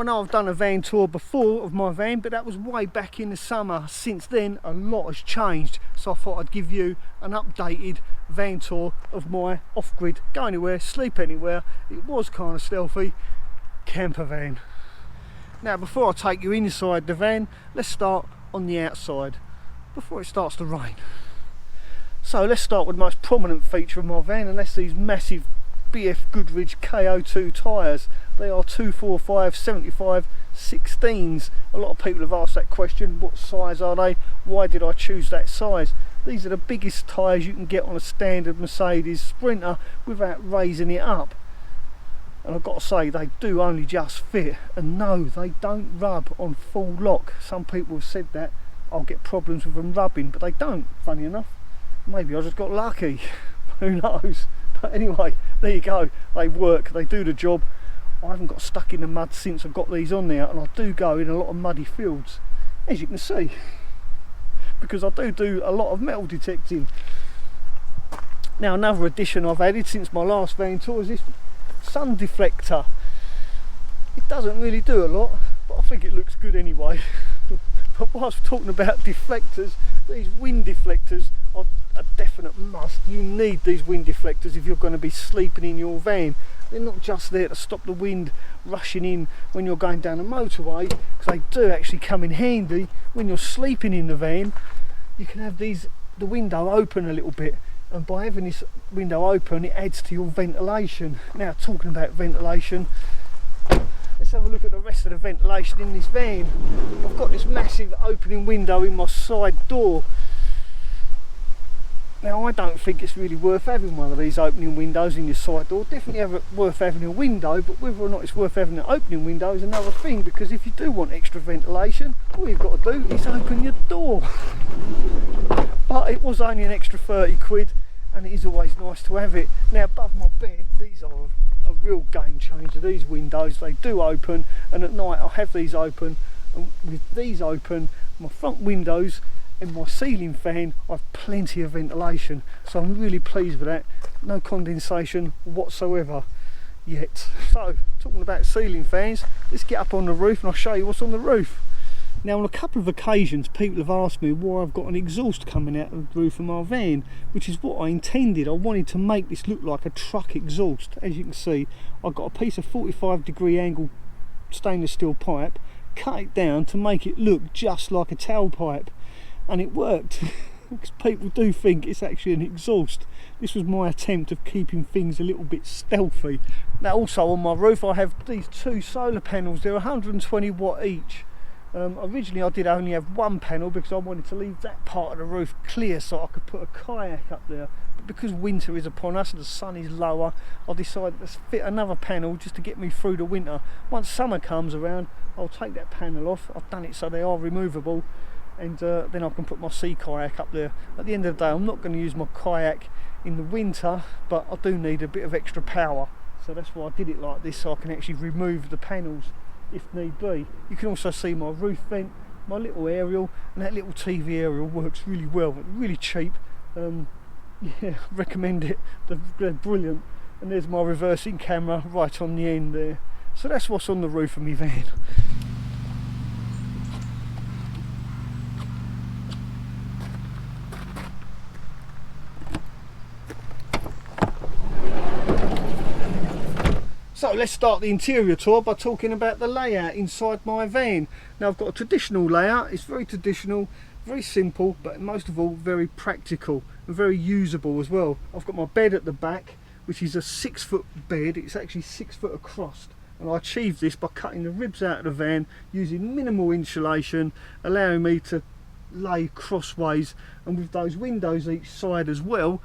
I know I've done a van tour before of my van, but that was way back in the summer. Since then, a lot has changed, so I thought I'd give you an updated van tour of my off-grid, go anywhere, sleep anywhere, it was kind of stealthy, camper van. Now, before I take you inside the van, let's start on the outside, before it starts to rain. So let's start with the most prominent feature of my van, and that's these massive BF Goodrich KO2 tyres. They are 245 75 16s. A lot of people have asked that question, what size are they? Why did I choose that size? These are the biggest tyres you can get on a standard Mercedes Sprinter without raising it up. And I've got to say, they do only just fit, and no, they don't rub on full lock. Some people have said that I'll get problems with them rubbing, but they don't, funny enough. Maybe I just got lucky, who knows. But anyway, there you go, they work, they do the job. I haven't got stuck in the mud since I've got these on there, and I do go in a lot of muddy fields, as you can see, because I do a lot of metal detecting. Now, another addition I've added since my last van tour is this sun deflector. It doesn't really do a lot, but I think it looks good anyway. But whilst we're talking about deflectors, these wind deflectors are a definite must. You need these wind deflectors if you're going to be sleeping in your van. They're not just there to stop the wind rushing in when you're going down a motorway, because they do actually come in handy when you're sleeping in the van. You can have the window open a little bit, and by having this window open, it adds to your ventilation. Now, talking about ventilation, let's have a look at the rest of the ventilation in this van. I've got this massive opening window in my side door. Now, I don't think it's really worth having one of these opening windows in your side door. Definitely worth having a window, but whether or not it's worth having an opening window is another thing, because if you do want extra ventilation, all you've got to do is open your door. But it was only an extra 30 quid, and it is always nice to have it. Now, above my bed, these are a real game changer. These windows, they do open, and at night I'll have these open, and with these open, my front windows and my ceiling fan, I've plenty of ventilation, so I'm really pleased with that. No condensation whatsoever yet. So, talking about ceiling fans, let's get up on the roof and I'll show you what's on the roof. Now, on a couple of occasions, people have asked me why I've got an exhaust coming out of the roof of my van, which is what I intended. I wanted to make this look like a truck exhaust. As you can see, I've got a piece of 45-degree angle stainless steel pipe, cut it down to make it look just like a tailpipe, and it worked. Because people do think it's actually an exhaust. This was my attempt of keeping things a little bit stealthy. Now, also on my roof, I have these two solar panels. They're 120 watt each. Originally I did only have one panel because I wanted to leave that part of the roof clear so I could put a kayak up there, but because winter is upon us and the sun is lower, I decided to fit another panel just to get me through the winter. Once summer comes around, I'll take that panel off. I've done it so they are removable, and then I can put my sea kayak up there. At the end of the day, I'm not going to use my kayak in the winter, but I do need a bit of extra power, so that's why I did it like this, so I can actually remove the panels if need be. You can also see my roof vent, my little aerial, and that little TV aerial works really well. It's really cheap. Yeah, recommend it. They're brilliant. And there's my reversing camera right on the end there. So that's what's on the roof of my van. So let's start the interior tour by talking about the layout inside my van. Now, I've got a traditional layout. It's very traditional, very simple, but most of all very practical and very usable as well. I've got my bed at the back, which is a 6-foot bed. It's actually 6 foot across, and I achieved this by cutting the ribs out of the van using minimal insulation, allowing me to lay crossways, and with those windows each side as well.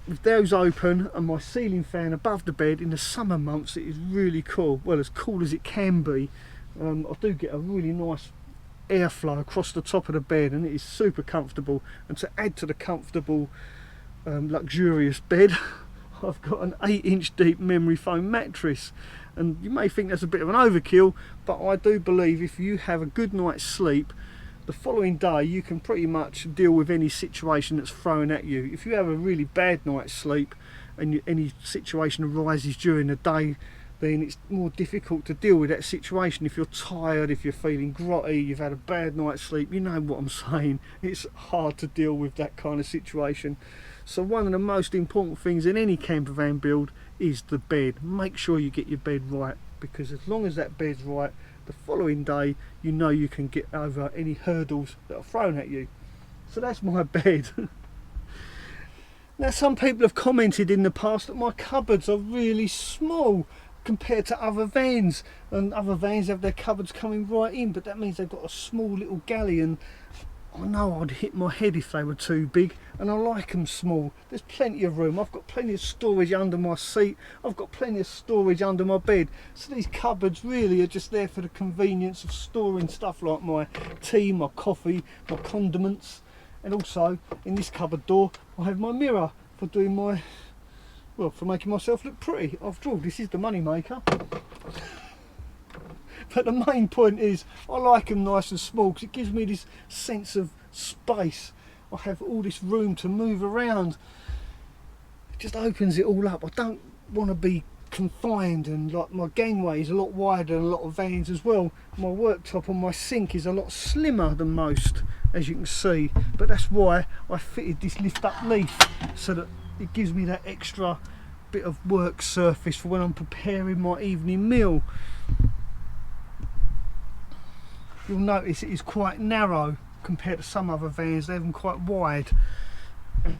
With those open and my ceiling fan above the bed in the summer months, it is really cool. Well, as cool as it can be. I do get a really nice airflow across the top of the bed, and it is super comfortable. And to add to the comfortable, luxurious bed, I've got an 8-inch deep memory foam mattress. And you may think that's a bit of an overkill, but I do believe if you have a good night's sleep, the following day you can pretty much deal with any situation that's thrown at you. If you have a really bad night's sleep and any situation arises during the day then it's more difficult to deal with that situation. If you're tired, if you're feeling grotty, you've had a bad night's sleep, you know what I'm saying. It's hard to deal with that kind of situation. So one of the most important things in any camper van build is the bed. Make sure you get your bed right, because as long as that bed's right, the following day you know you can get over any hurdles that are thrown at you. So that's my bed. Now, some people have commented in the past that my cupboards are really small compared to other vans, and other vans have their cupboards coming right in, but that means they've got a small little galley, and I know I'd hit my head if they were too big, and I like them small. There's plenty of room. I've got plenty of storage under my seat. I've got plenty of storage under my bed. So these cupboards really are just there for the convenience of storing stuff like my tea, my coffee, my condiments. And also in this cupboard door I have my mirror for doing my, well, for making myself look pretty. After all, this is the money maker. But the main point is I like them nice and small because it gives me this sense of space. I have all this room to move around. It just opens it all up. I don't want to be confined, and like my gangway is a lot wider than a lot of vans as well. My worktop and my sink is a lot slimmer than most, as you can see, but that's why I fitted this lift up leaf, so that it gives me that extra bit of work surface for when I'm preparing my evening meal. You'll notice it is quite narrow compared to some other vans. They have them quite wide.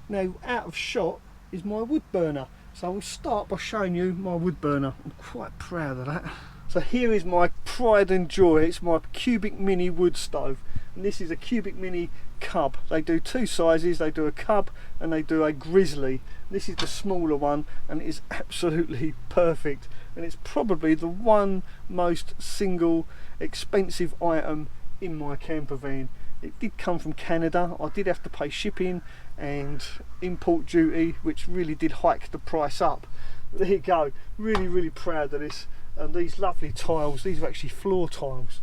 Now, out of shot is my wood burner, so I will start by showing you my wood burner. I'm quite proud of that. So here is my pride and joy. It's my Cubic Mini wood stove, and this is a Cubic Mini cub. They do two sizes. They do a cub and they do a grizzly. This is the smaller one, and it is absolutely perfect, and it's probably the one most single expensive item in my camper van. It did come from Canada. I did have to pay shipping and import duty, which really did hike the price up. But there you go. Really proud of this. And these lovely tiles, these are actually floor tiles.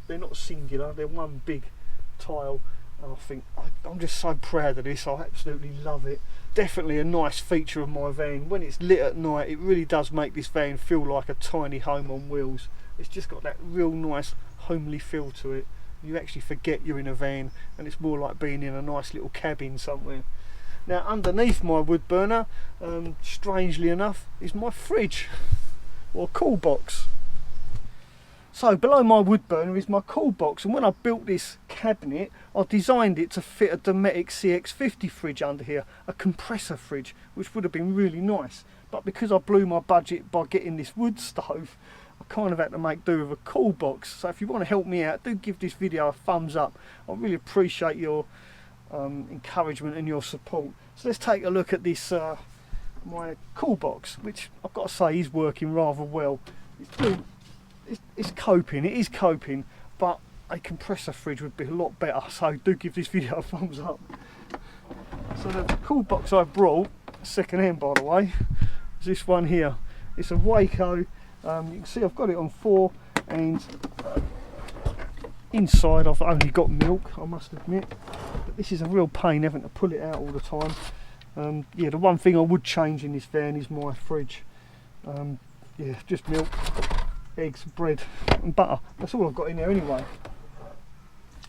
They're not singular, they're one big tile. And I think I'm just so proud of this. I absolutely love it. Definitely a nice feature of my van. When it's lit at night, it really does make this van feel like a tiny home on wheels. It's just got that real nice homely feel to it. You actually forget you're in a van, and it's more like being in a nice little cabin somewhere. Now, underneath my wood burner, strangely enough, is my fridge or cool box. So below my wood burner is my cool box, and when I built this cabinet I designed it to fit a Dometic CX50 fridge under here, a compressor fridge, which would have been really nice, but because I blew my budget by getting this wood stove, I kind of had to make do with a cool box. So if you want to help me out, do give this video a thumbs up. I really appreciate your encouragement and your support. So let's take a look at this my cool box, which I've got to say is working rather well. It's coping, it is coping, but a compressor fridge would be a lot better, so do give this video a thumbs up. So the cool box I brought, second hand by the way, is this one here. It's a Waco. You can see I've got it on 4, and inside I've only got milk, I must admit, but this is a real pain having to pull it out all the time. Yeah, the one thing I would change in this van is my fridge. Yeah, just milk, eggs, bread and butter. That's all I've got in there anyway.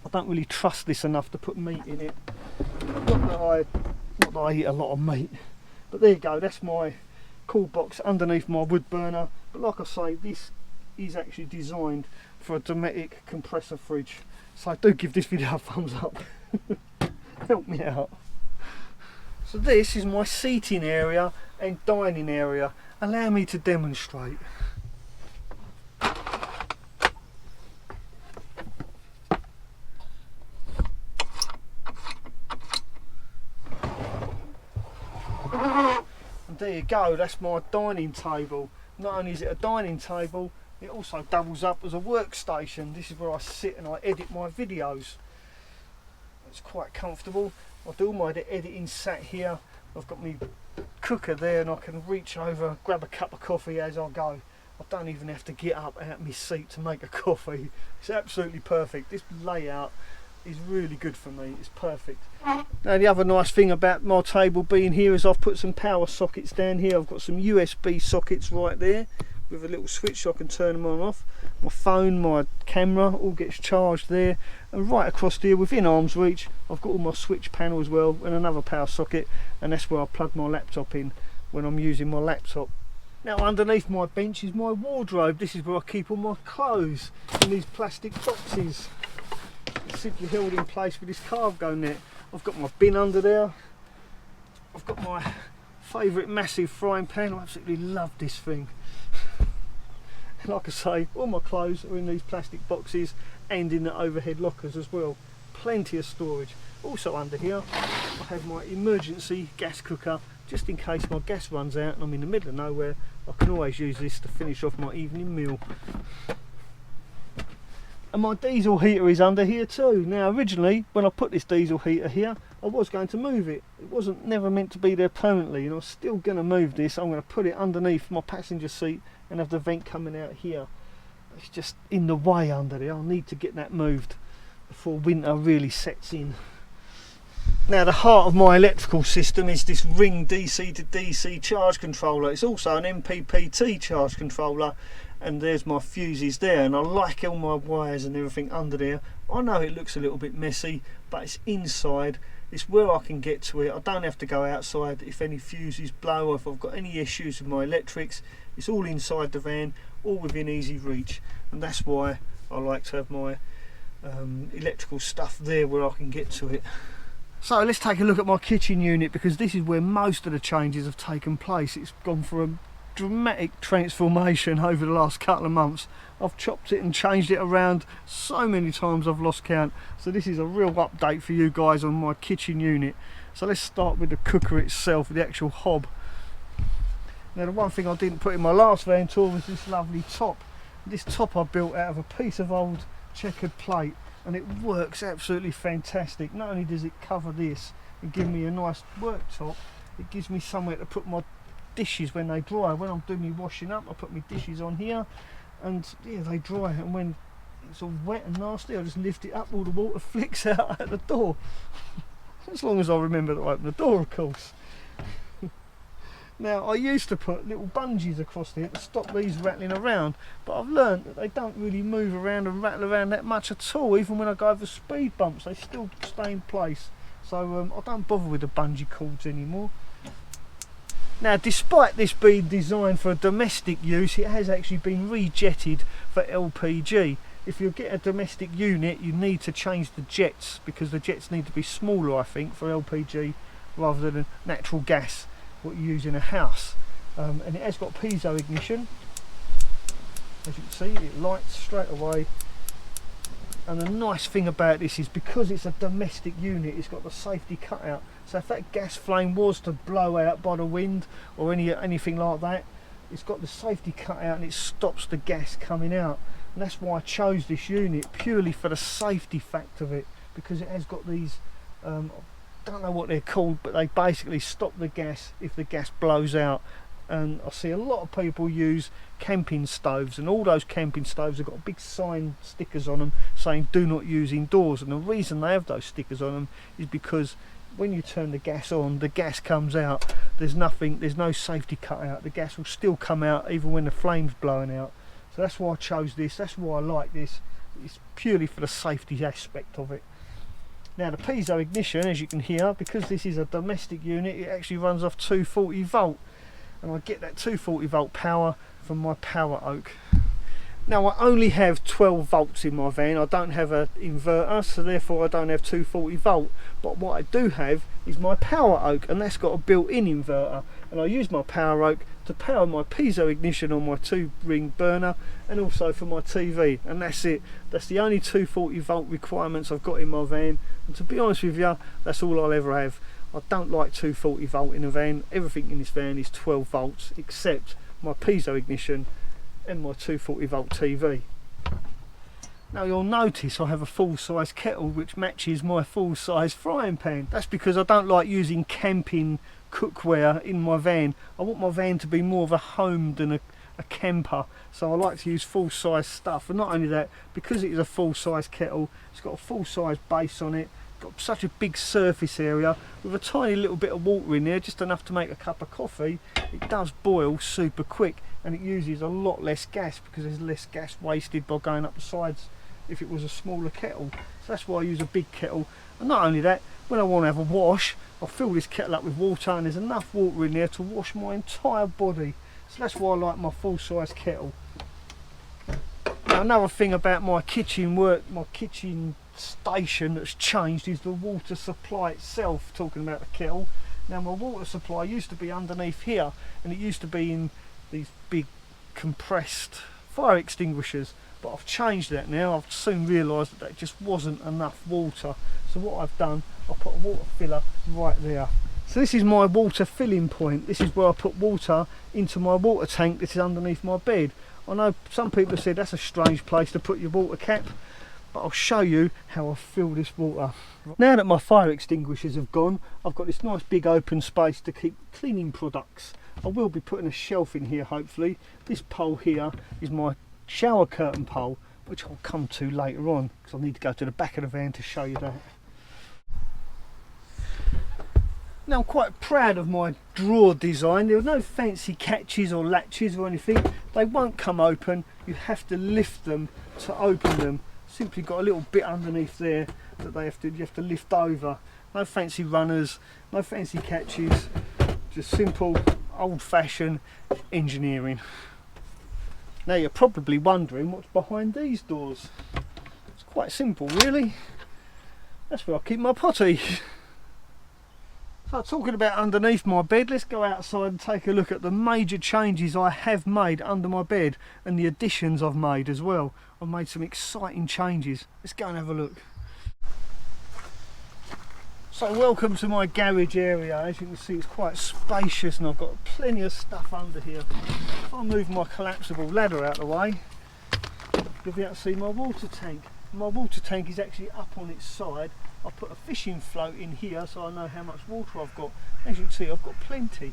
I don't really trust this enough to put meat in it. Not that I eat a lot of meat. But there you go, that's my cool box underneath my wood burner. But like I say, this is actually designed for a Dometic compressor fridge. So do give this video a thumbs up. Help me out. So this is my seating area and dining area. Allow me to demonstrate. And there you go, that's my dining table. Not only is it a dining table, it also doubles up as a workstation. This is where I sit and I edit my videos. It's quite comfortable. I do all my editing sat here. I've got my cooker there, and I can reach over, grab a cup of coffee as I go. I don't even have to get up out of my seat to make a coffee. It's absolutely perfect. This layout is really good for me. It's perfect. Now the other nice thing about my table being here is I've put some power sockets down here. I've got some USB sockets right there, with a little switch so I can turn them on and off. My phone, my camera all gets charged there, and right across here within arm's reach I've got all my switch panel as well and another power socket, and that's where I plug my laptop in when I'm using my laptop. Now underneath my bench is my wardrobe. This is where I keep all my clothes in these plastic boxes. It's simply held in place with this cargo net. I've got my bin under there. I've got my favourite massive frying pan. I absolutely love this thing. Like I say, all my clothes are in these plastic boxes and in the overhead lockers as well. Plenty of storage. Also under here I have my emergency gas cooker, just in case my gas runs out and I'm in the middle of nowhere. I can always use this to finish off my evening meal. And my diesel heater is under here too. Now originally when I put this diesel heater here, I was going to move it. It wasn't never meant to be there permanently, and I'm still going to move this. I'm going to put it underneath my passenger seat and have the vent coming out here. It's just in the way under there. I'll need to get that moved before winter really sets in. Now the heart of my electrical system is this Ring DC to DC charge controller. It's also an MPPT charge controller, and there's my fuses there, and I like all my wires and everything under there. I know it looks a little bit messy, but it's inside. It's where I can get to it. I don't have to go outside if any fuses blow or if I've got any issues with my electrics. It's all inside the van, all within easy reach, and that's why I like to have my electrical stuff there where I can get to it. So let's take a look at my kitchen unit, because this is where most of the changes have taken place. It's gone for a dramatic transformation over the last couple of months. I've chopped it and changed it around so many times I've lost count. So this is a real update for you guys on my kitchen unit. So let's start with the cooker itself, the actual hob. Now the one thing I didn't put in my last van tour was this lovely top. This top I built out of a piece of old checkered plate, and it works absolutely fantastic. Not only does it cover this and give me a nice worktop, it gives me somewhere to put my dishes when they dry. When I'm doing my washing up, I put my dishes on here, and yeah, they dry, and when it's all wet and nasty I just lift it up, all the water flicks out at the door. As long as I remember to open the door, of course. Now I used to put little bungees across here to stop these rattling around, but I've learned that they don't really move around and rattle around that much at all. Even when I go over speed bumps they still stay in place, so I don't bother with the bungee cords anymore. Now despite this being designed for domestic use, it has actually been rejetted for LPG. If you get a domestic unit you need to change the jets, because the jets need to be smaller I think for LPG rather than natural gas, what you use in a house. And it has got piezo ignition, as you can see it lights straight away. And the nice thing about this is because it's a domestic unit, it's got the safety cutout, so if that gas flame was to blow out by the wind or anything like that, it's got the safety cutout and it stops the gas coming out. And that's why I chose this unit, purely for the safety fact of it, because it has got these I don't know what they're called, but they basically stop the gas if the gas blows out. And I see a lot of people use camping stoves, and all those camping stoves have got big sign stickers on them saying do not use indoors, and the reason they have those stickers on them is because when you turn the gas on, the gas comes out, there's no safety cut out, the gas will still come out even when the flame's blowing out. So that's why I chose this, that's why I like this. It's purely for the safety aspect of it. Now the piezo ignition, as you can hear, because this is a domestic unit, it actually runs off 240 volt, and I get that 240 volt power from my power oak. Now I only have 12 volts in my van, I don't have an inverter, so therefore I don't have 240 volt, but what I do have is my power oak, and that's got a built-in inverter, and I use my power oak to power my piezo ignition on my 2-ring burner, and also for my TV, and that's it. That's the only 240 volt requirements I've got in my van, and to be honest with you, that's all I'll ever have. I don't like 240 volt in a van. Everything in this van is 12 volts except my piezo ignition and my 240 volt TV. Now you'll notice I have a full-size kettle which matches my full-size frying pan. That's because I don't like using camping cookware in my van. I want my van to be more of a home than a camper, so I like to use full-size stuff. And not only that, because it is a full-size kettle, it's got a full-size base on it, got such a big surface area with a tiny little bit of water in there, just enough to make a cup of coffee. It does boil super quick, and it uses a lot less gas because there's less gas wasted by going up the sides if it was a smaller kettle. So that's why I use a big kettle. And not only that, when I want to have a wash, I'll fill this kettle up with water, and there's enough water in there to wash my entire body. So that's why I like my full-size kettle. Now, another thing about my kitchen station that's changed is the water supply itself. Talking about the kettle, now my water supply used to be underneath here, and it used to be in these big compressed fire extinguishers, but I've changed that now. I've soon realised that just wasn't enough water, so what I've done, I put a water filler right there. So this is my water filling point. This is where I put water into my water tank that is underneath my bed. I know some people have said that's a strange place to put your water cap, but I'll show you how I fill this water. Now that my fire extinguishers have gone, I've got this nice big open space to keep cleaning products. I will be putting a shelf in here hopefully. This pole here is my shower curtain pole, which I'll come to later on because I need to go to the back of the van to show you that. Now I'm quite proud of my drawer design. There are no fancy catches or latches or anything. They won't come open. You have to lift them to open them. Simply got a little bit underneath there that you have to lift over. No fancy runners, no fancy catches, just simple old-fashioned engineering. Now you're probably wondering what's behind these doors. It's quite simple really. That's where I keep my potty. So talking about underneath my bed, let's go outside and take a look at the major changes I have made under my bed and the additions I've made as well. I've made some exciting changes. Let's go and have a look. So welcome to my garage area. As you can see, it's quite spacious and I've got plenty of stuff under here. If I move my collapsible ladder out of the way, you'll be able to see my water tank. My water tank is actually up on its side. I put a fishing float in here so I know how much water I've got. As you can see, I've got plenty.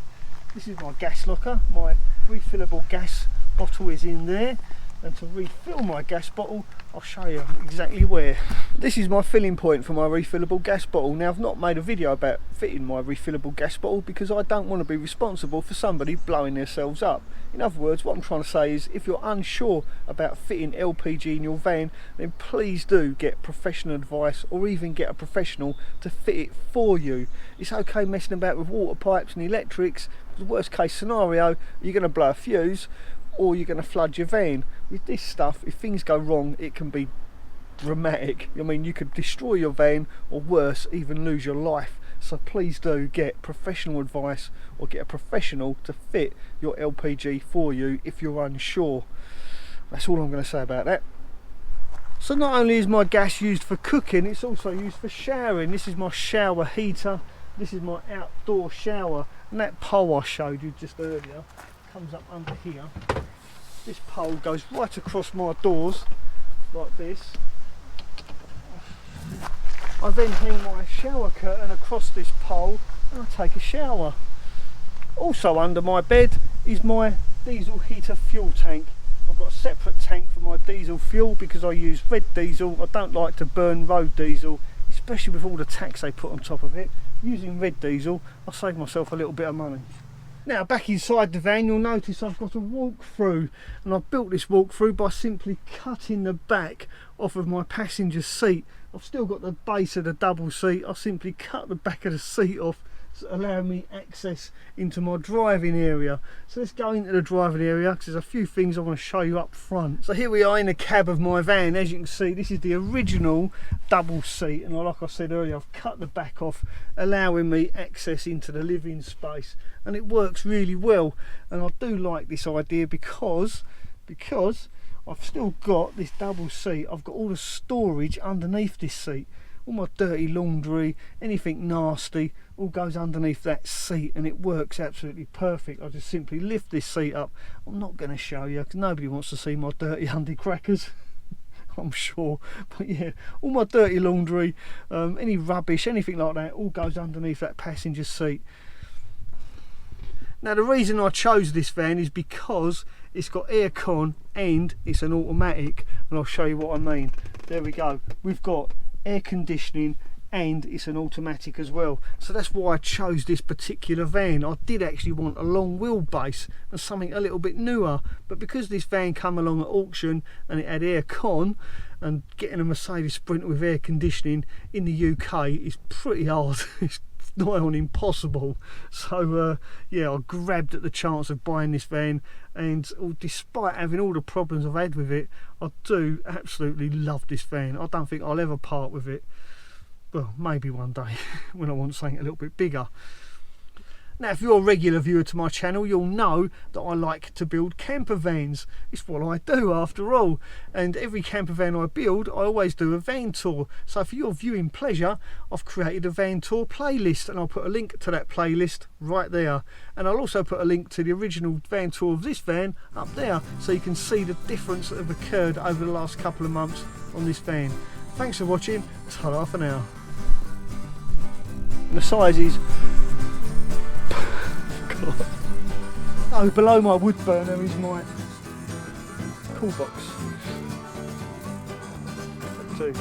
This is my gas locker. My refillable gas bottle is in there, and to refill my gas bottle I'll show you exactly where. This is my filling point for my refillable gas bottle. Now I've not made a video about fitting my refillable gas bottle because I don't want to be responsible for somebody blowing themselves up. In other words, what I'm trying to say is if you're unsure about fitting LPG in your van, then please do get professional advice or even get a professional to fit it for you. It's okay messing about with water pipes and electrics. The worst case scenario, you're going to blow a fuse or you're going to flood your van. With this stuff, if things go wrong, it can be dramatic. I mean, you could destroy your van or worse, even lose your life. So please do get professional advice or get a professional to fit your LPG for you if you're unsure. That's all I'm going to say about that. So not only is my gas used for cooking, it's also used for showering. This is my shower heater. This is my outdoor shower, and that pole I showed you just earlier comes up under here. This pole goes right across my doors like this. I then hang my shower curtain across this pole and I take a shower. Also under my bed is my diesel heater fuel tank. I've got a separate tank for my diesel fuel because I use red diesel. I don't like to burn road diesel, especially with all the tax they put on top of it. Using red diesel, I save myself a little bit of money. Now back inside the van, you'll notice I've got a walk-through, and I've built this walk-through by simply cutting the back off of my passenger seat. I've still got the base of the double seat. I simply cut the back of the seat off, allowing me access into my driving area. So let's go into the driving area because there's a few things I want to show you up front. So here we are in the cab of my van. As you can see, this is the original double seat, and like I said earlier, I've cut the back off, allowing me access into the living space, and it works really well. And I do like this idea because I've still got this double seat. I've got all the storage underneath this seat. All my dirty laundry, anything nasty, all goes underneath that seat, and it works absolutely perfect. I just simply lift this seat up. I'm not going to show you because nobody wants to see my dirty undie crackers. I'm sure, but yeah, all my dirty laundry, any rubbish, anything like that, all goes underneath that passenger seat. Now the reason I chose this van is because it's got aircon and it's an automatic, and I'll show you what I mean. There we go. We've got air conditioning and it's an automatic as well. So that's why I chose this particular van. I did actually want a long wheelbase and something a little bit newer, but because this van come along at auction and it had aircon, and getting a Mercedes Sprinter with air conditioning in the UK is pretty hard. It's nigh on impossible. So yeah, I grabbed at the chance of buying this van, and despite having all the problems I've had with it, I do absolutely love this van. I don't think I'll ever part with it. Well, maybe one day when I want something a little bit bigger. Now, if you're a regular viewer to my channel, you'll know that I like to build camper vans. It's what I do after all. And every camper van I build, I always do a van tour. So for your viewing pleasure, I've created a van tour playlist, and I'll put a link to that playlist right there. And I'll also put a link to the original van tour of this van up there, so you can see the difference that have occurred over the last couple of months on this van. Thanks for watching. Ta-ra for now. And the sizes. Oh, below my wood burner is my cool box. 2.